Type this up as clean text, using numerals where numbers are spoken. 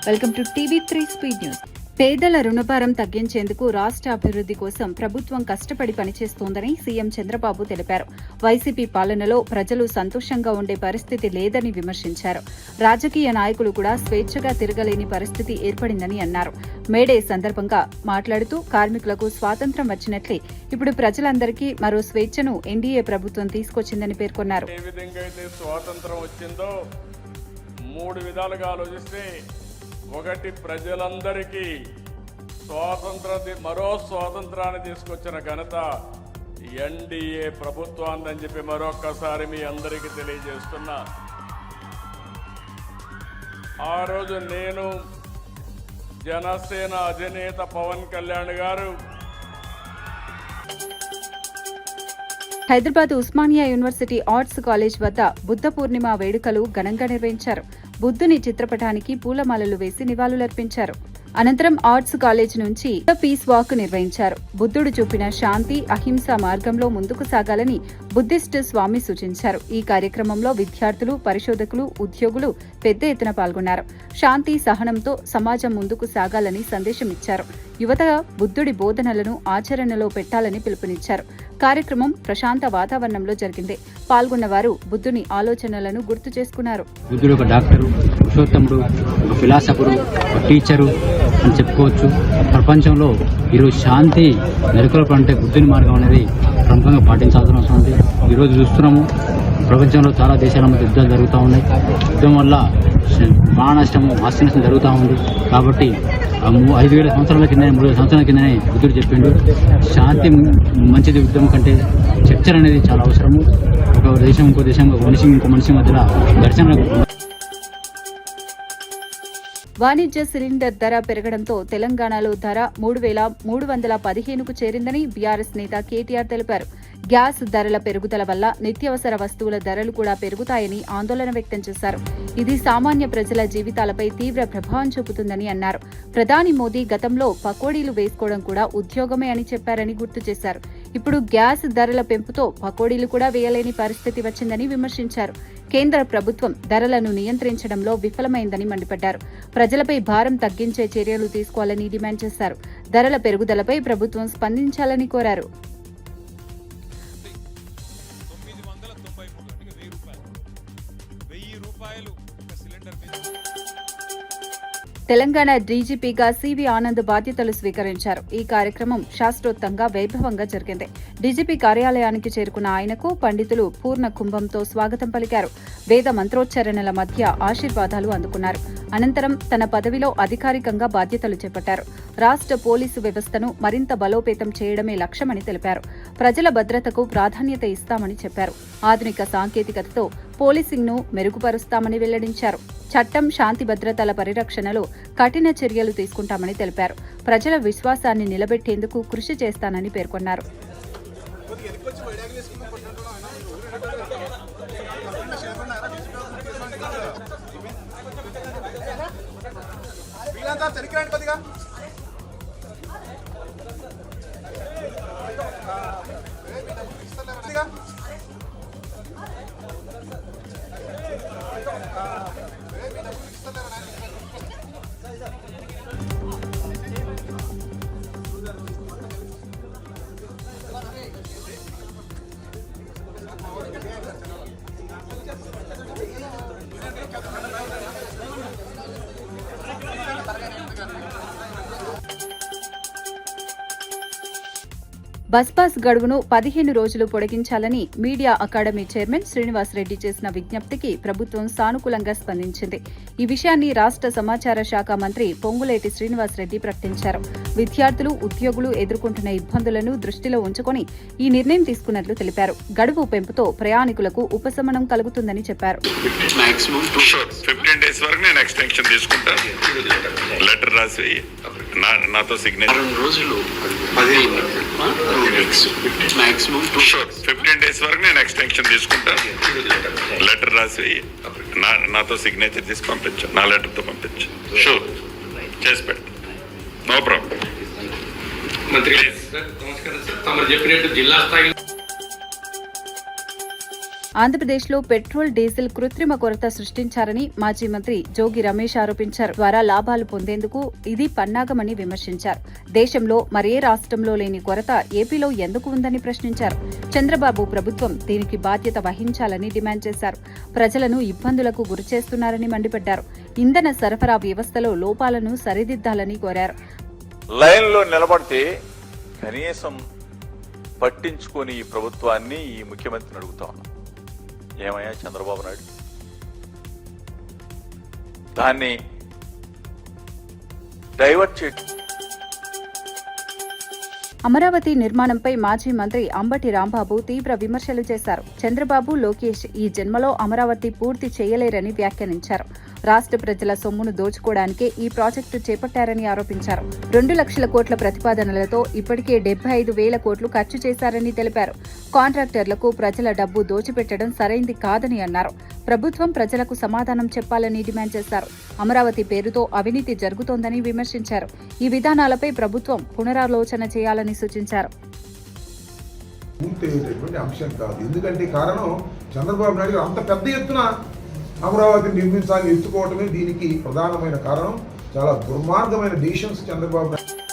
Welcome to టీవీ3 speed news. పేదల రుణభారం తగ్గించేందుకు రాష్ట్ర అభివృద్ది కోసం ప్రభుత్వం కష్టపడి పనిచేస్తోందని సీఎం చంద్రబాబు తెలిపారు. వైసీపీ పాలనలో ప్రజలు సంతోషంగా ఉండే పరిస్థితి లేదని విమర్శించారు. రాజకీయ నాయకులు కూడా స్వేచ్ఛగా తిరగలేని పరిస్థితి ఏర్పడిందని అన్నారు. మేడే సందర్భంగా మాట్లాడుతూ కార్మికులకు స్వాతంత్ర్యం వచ్చినట్లే ఇప్పుడు ప్రజలందరికీ మరో స్వేచ్ఛను ఎన్డీఏ ప్రభుత్వం తీసుకొచ్చిందని పేర్కొన్నారు. మూడు విధాలుగా ఆలోచిస్తే ఒకటి, ప్రజలందరికీ మరో స్వాతంత్రాన్ని తీసుకొచ్చిన ఘనత ఎన్డీఏ ప్రభుత్వాన్ని చెప్పి మరొక్కసారి మీ అందరికీ తెలియజేస్తున్నా. ఆ రోజు నేను, జనసేన అధినేత పవన్ కళ్యాణ్ గారు Hyderabad Osmania university arts college వద్ద బుద్ధ పూర్ణిమ వేడుకలు ఘనంగా నిర్వహించారు. బుద్ధుని చిత్రపటానికి పూలమాలలు వేసి నివాళులర్పించారు. అనంతరం ఆర్ట్స్ కాలేజ్ నుంచి పీస్ వాక్ నిర్వహించారు. బుద్ధుడు చూపిన శాంతి, అహింస మార్గంలో ముందుకు సాగాలని బుద్ధిస్ట్ స్వామి సూచించారు. ఈ కార్యక్రమంలో విద్యార్థులు, పరిశోధకులు, ఉద్యోగులు పెద్ద ఎత్తున పాల్గొన్నారు. శాంతి, సహనంతో సమాజం ముందుకు సాగాలని సందేశం ఇచ్చారు. యువత బుద్ధుడి బోధనలను ఆచరణలో పెట్టాలని పిలుపునిచ్చారు. కార్యక్రమం ప్రశాంత వాతావరణంలో జరిగింది. పాల్గొన్న వారు బుద్ధుని ఆలోచనలను గుర్తు చేసుకున్నారు. బుద్ధుడు ఒక డాక్టరు, పురుషోత్తముడు, ఒక ఫిలాసఫరు, ఒక టీచరు అని చెప్పుకోవచ్చు. ప్రపంచంలో ఈరోజు శాంతి నెలకొల్ప అంటే బుద్ధుని మార్గం అనేది ప్రముఖంగా పాటించాల్సిన అవసరం ఉంది. ఈరోజు చూస్తున్నాము, ప్రపంచంలో చాలా దేశాల మధ్య యుద్ధాలు జరుగుతూ ఉన్నాయి. యుద్ధం వల్ల ప్రాణ నష్టము, ఆస్తి నష్టం జరుగుతూ ఉంది. కాబట్టి 5,000 సంవత్సరాల కిందనే, 3,000 సంవత్సరాల కిందనే బుద్ధుడు చెప్పిండు, శాంతి మంచిది యుద్ధం కంటే. చర్చ అనేది చాలా అవసరము. ఒక దేశం ఇంకో దేశం, ఒక మనిషి ఇంకో మనిషి మధ్యలో ఘర్షణ. వాణిజ్య సిలిండర్ ధర పెరగడంతో తెలంగాణలో ధర 3,315కు చేరిందని బీఆర్ఎస్ నేత కేటీఆర్ తెలిపారు. గ్యాస్ ధరల పెరుగుదల వల్ల నిత్యావసర వస్తువుల ధరలు కూడా పెరుగుతాయని ఆందోళన వ్యక్తం చేశారు. ఇది సామాన్య ప్రజల జీవితాలపై తీవ్ర ప్రభావం చూపుతుందని అన్నారు. ప్రధాని మోదీ గతంలో పకోడీలు వేసుకోవడం కూడా ఉద్యోగమే అని చెప్పారని గుర్తు చేశారు. ఇప్పుడు గ్యాస్ ధరల పెంపుతో పకోడీలు కూడా వేయలేని పరిస్థితి వచ్చిందని విమర్శించారు. కేంద్ర ప్రభుత్వం ధరలను నియంత్రించడంలో విఫలమైందని మండిపడ్డారు. ప్రజలపై భారం తగ్గించే చర్యలు తీసుకోవాలని డిమాండ్ చేశారు. ధరల పెరుగుదలపై ప్రభుత్వం స్పందించాలని కోరారు. తెలంగాణ డీజీపీగా సివి ఆనంద్ బాధ్యతలు స్వీకరించారు. ఈ కార్యక్రమం శాస్త్రోక్తంగా వైభవంగా జరిగింది. డీజీపీ కార్యాలయానికి చేరుకున్న ఆయనకు పండితులు పూర్ణ కుంభంతో స్వాగతం పలికారు. వేద మంత్రోచ్చరణల మధ్య ఆశీర్వాదాలు అందుకున్నారు. అనంతరం తన పదవిలో అధికారికంగా బాధ్యతలు చేపట్టారు. రాష్ట్ర పోలీసు వ్యవస్థను మరింత బలోపేతం చేయడమే లక్ష్యమని తెలిపారు. ప్రజల భద్రతకు ప్రాధాన్యత ఇస్తామని చెప్పారు. ఆధునిక సాంకేతికతతో పోలీసింగ్ను మెరుగుపరుస్తామని వెల్లడించారు. చట్టం, శాంతి భద్రతల పరిరక్షణలో కఠిన చర్యలు తీసుకుంటామని తెలిపారు. ప్రజల విశ్వాసాన్ని నిలబెట్టేందుకు కృషి చేస్తానని పేర్కొన్నారు. బస్ పాస్ గడువును 15 రోజులు పొడిగించాలని మీడియా అకాడమీ చైర్మన్ శ్రీనివాసరెడ్డి చేసిన విజ్ఞప్తికి ప్రభుత్వం సానుకూలంగా స్పందించింది. ఈ విషయాన్ని రాష్ట్ర సమాచార శాఖ మంత్రి పొంగులేటి శ్రీనివాసరెడ్డి ప్రకటించారు. విద్యార్థులు, ఉద్యోగులు ఎదుర్కొంటున్న ఇబ్బందులను దృష్టిలో ఉంచుకొని ఈ నిర్ణయం తీసుకున్నట్లు తెలిపారు. గడువు పెంపుతో ప్రయాణికులకు ఉపశమనం కలుగుతుందని చెప్పారు. నాతో సిగ్నేచర్ 15 days వరకు నేను ఎక్స్టెన్షన్ తీసుకుంటా. లెటర్ రాసి నాతో సిగ్నేచర్ తీసి పంపించు, నా లెటర్తో పంపించు. షూర్ చేసి పెడతా, నో ప్రాబ్లం. మంత్రి నమస్కారం సార్, తమరు చెప్పినట్టు జిల్లా స్థాయి ఆంధ్రప్రదేశ్లో పెట్రోల్ డీజిల్ కృత్రిమ కొరత సృష్టించారని మాజీ మంత్రి జోగి రమేష్ ఆరోపించారు. ద్వారా లాభాలు పొందేందుకు ఇది పన్నాగమని విమర్శించారు. దేశంలో మరే రాష్ట్రంలో లేని కొరత ఏపీలో ఎందుకు ఉందని ప్రశ్నించారు. చంద్రబాబు ప్రభుత్వం దీనికి బాధ్యత వహించాలని డిమాండ్ చేశారు. ప్రజలను ఇబ్బందులకు గురిచేస్తున్నారని మండిపడ్డారు. ఇంధన సరఫరా వ్యవస్థలో లోపాలను సరిదిద్దాలని కోరారు. లైన్లో నిలబడితే కనీసం పట్టించుకొని ఈ ప్రభుత్వాన్ని, ఈ ముఖ్యమంత్రిని అడుగుతా ఉన్నాం. ఏమయ్యా చంద్రబాబు నాయుడు, దాన్ని డైవర్ట్ చేసి అమరావతి నిర్మాణంపై మాజీ మంత్రి అంబటి రాంబాబు తీవ్ర విమర్శలు చేశారు. చంద్రబాబు, లోకేష్ ఈ జన్మలో అమరావతి పూర్తి చేయలేరని వ్యాఖ్యానించారు. రాష్ట్ర ప్రజల సొమ్మును దోచుకోవడానికే ఈ ప్రాజెక్టు చేపట్టారని ఆరోపించారు. 2 లక్షల కోట్ల ప్రతిపాదనలతో ఇప్పటికే 75,000 కోట్లు ఖర్చు చేశారని తెలిపారు. కాంట్రాక్టర్లకు ప్రజల డబ్బు దోచిపెట్టడం సరైంది కాదని అన్నారు. ప్రభుత్వం ప్రజలకు సమాధానం చెప్పాలని డిమాండ్ చేశారు. అమరావతి పేరుతో అవినీతి జరుగుతోందని విమర్శించారు. ఈ విధానాలపై ప్రభుత్వం పునరాలోచన చేయాలని సూచించారు. పూర్తయ్యేటటువంటి అంశం కాదు. ఎందుకంటే కారణం చంద్రబాబు నాయుడు అంత పెద్ద ఎత్తున అమరావతిని నిర్మించాలని ఎత్తుకోవటమే దీనికి ప్రధానమైన కారణం. చాలా దుర్మార్గమైన డిసిషన్స్ చంద్రబాబు నాయుడు